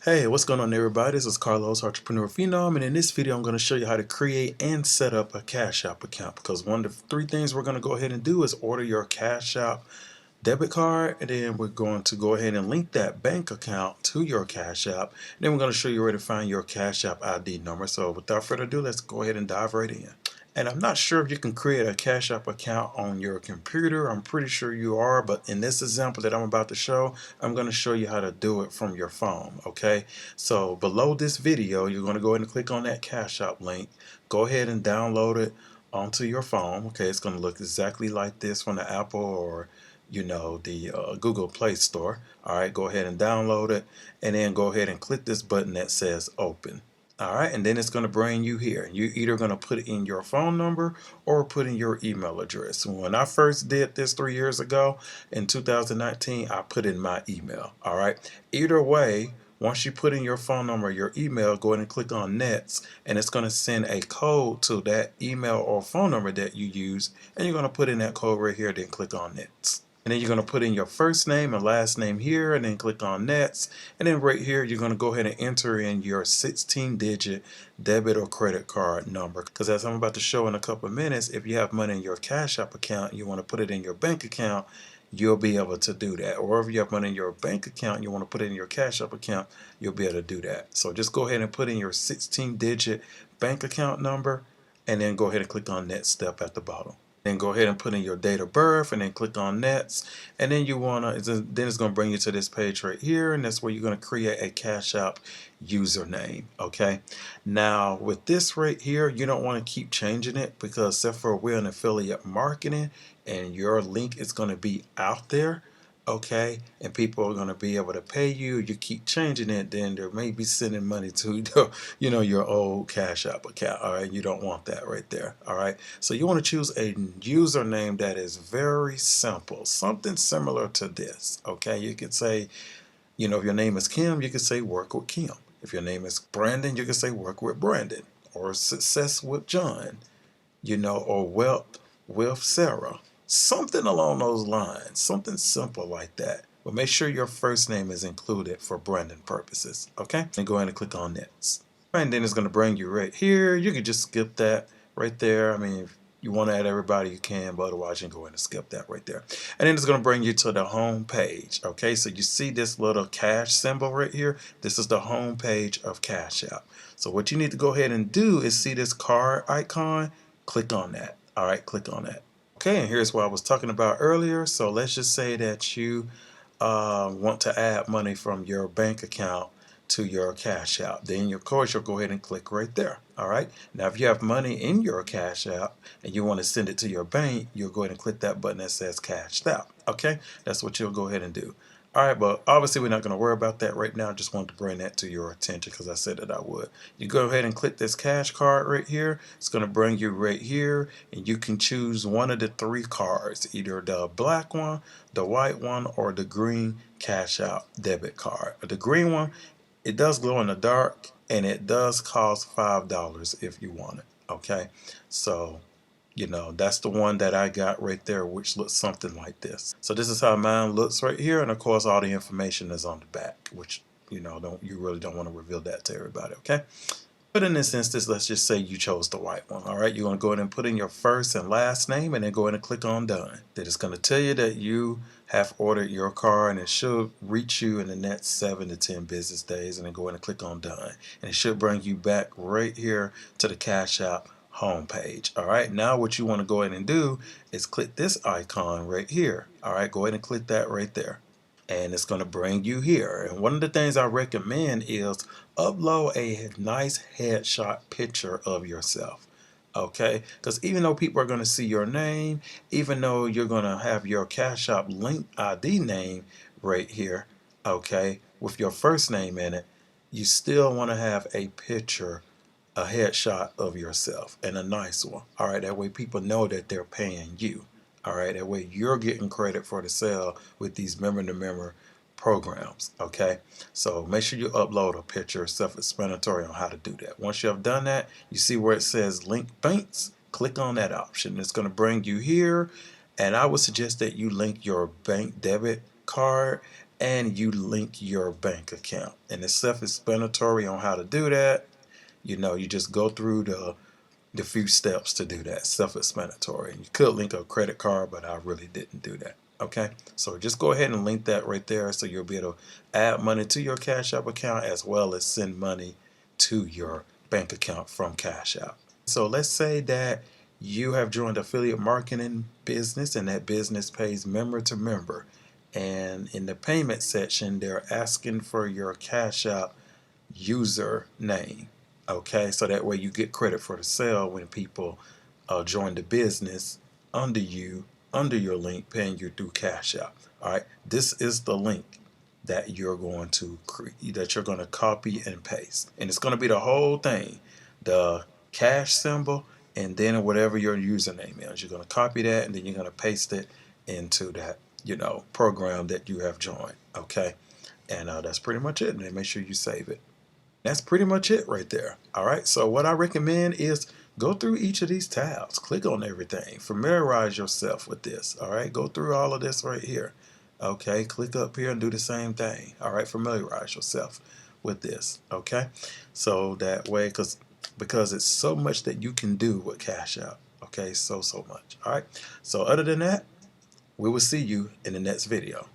Hey, what's going on everybody? This is Carlos, Entrepreneur Phenom, and in this video I'm going to show you how to create and set up a Cash App account, because one of the three things we're going to go ahead and do is order your Cash App debit card, and then we're going to go ahead and link that bank account to your Cash App, and then we're going to show you where to find your Cash App ID number. So without further ado, let's go ahead and dive right in. And I'm not sure if you can create a Cash App account on your computer. I'm pretty sure you are, but in this example that I'm about to show, I'm going to show you how to do it from your phone, okay? So below this video, you're going to go ahead and click on that Cash App link. Go ahead and download it onto your phone, okay? It's going to look exactly like this from the Apple or the Google Play Store. All right, go ahead and download it, and then go ahead and click this button that says open. All right, and then it's going to bring you here. You're either going to put in your phone number or put in your email address. When I first did this 3 years ago in 2019, I put in my email. All right, either way, once you put in your phone number or your email, go ahead and click on Next, and it's going to send a code to that email or phone number that you use, and you're going to put in that code right here, then click on Next. And then you're going to put in your first name and last name here, and then click on Next. And then right here, you're going to go ahead and enter in your 16-digit debit or credit card number. Because as I'm about to show in a couple of minutes, if you have money in your Cash App account, you want to put it in your bank account, you'll be able to do that. Or if you have money in your bank account, you want to put it in your Cash App account, you'll be able to do that. So just go ahead and put in your 16-digit bank account number, and then go ahead and click on Next step at the bottom. Then go ahead and put in your date of birth, and then click on Next. And then then it's going to bring you to this page right here, and that's where you're going to create a Cash App username. Okay. Now with this right here, you don't want to keep changing it, because except for we're in affiliate marketing, and your link is going to be out there. Okay, and people are going to be able to pay you. You keep changing it, then they may be sending money to your old Cash App account. All right, you don't want that right there. All right, so you want to choose a username that is very simple, something similar to this. Okay, you could say, if your name is Kim, you could say work with Kim. If your name is Brandon, you could say work with Brandon, or success with John, or wealth with Sarah. Something along those lines, something simple like that. But make sure your first name is included for branding purposes, okay? And go ahead and click on Next. And then it's going to bring you right here. You can just skip that right there. I mean, if you want to add everybody, you can, but otherwise you can go ahead and skip that right there. And then it's going to bring you to the home page, okay? So you see this little cash symbol right here? This is the home page of Cash App. So what you need to go ahead and do is see this card icon. Click on that. All right, click on that. Okay, and here's what I was talking about earlier. So let's just say that you want to add money from your bank account to your Cash App. Then of course you'll go ahead and click right there. All right. Now if you have money in your Cash App and you want to send it to your bank, you'll go ahead and click that button that says Cash App. Okay, that's what you'll go ahead and do. All right, but obviously we're not going to worry about that right now. I just wanted to bring that to your attention because I said that I would. You go ahead and click this cash card right here. It's going to bring you right here, and you can choose one of the three cards, either the black one, the white one, or the green Cash App debit card. The green one, it does glow in the dark, and it does cost $5 if you want it. Okay, so that's the one that I got right there, which looks something like this. So this is how mine looks right here, and of course all the information is on the back, which you really don't want to reveal that to everybody. Okay, but in this instance, let's just say you chose the white one. All right, you're going to go ahead and put in your first and last name, and then go ahead and click on done. Then it's going to tell you that you have ordered your car, and it should reach you in the next 7 to 10 business days. And then go ahead and click on done, and it should bring you back right here to the Cash App home page. All right, now what you want to go ahead and do is click this icon right here. All right, go ahead and click that right there, and it's going to bring you here. And one of the things I recommend is upload a nice headshot picture of yourself. Okay, because even though people are going to see your name, even though you're going to have your Cash App link ID name right here, okay, with your first name in it, you still want to have a picture, a headshot of yourself, and a nice one. All right, that way people know that they're paying you. All right, that way you're getting credit for the sale with these member-to-member programs. Okay, so make sure you upload a picture, self-explanatory on how to do that. Once you have done that, you see where it says link banks. Click on that option. It's going to bring you here, and I would suggest that you link your bank debit card and you link your bank account. And it's self-explanatory on how to do that. You know, you just go through the few steps to do that. Self-explanatory. You could link a credit card, but I really didn't do that. Okay, so just go ahead and link that right there, so you'll be able to add money to your Cash App account as well as send money to your bank account from Cash App. So let's say that you have joined affiliate marketing business, and that business pays member to member, and in the payment section they're asking for your Cash App user name. Okay, so that way you get credit for the sale when people join the business under you, under your link, paying you through Cash App. All right, this is the link that you're going to create, that you're going to copy and paste, and it's going to be the whole thing, the cash symbol, and then whatever your username is. You're going to copy that, and then you're going to paste it into that, you know, program that you have joined. Okay, and that's pretty much it. And then make sure you save it. That's pretty much it right there. All right, so what I recommend is go through each of these tabs, click on everything, familiarize yourself with this. All right, go through all of this right here. Okay, click up here and do the same thing. All right, familiarize yourself with this. Okay, so that way, because it's so much that you can do with Cash App. Okay, so much. All right, so other than that, we will see you in the next video.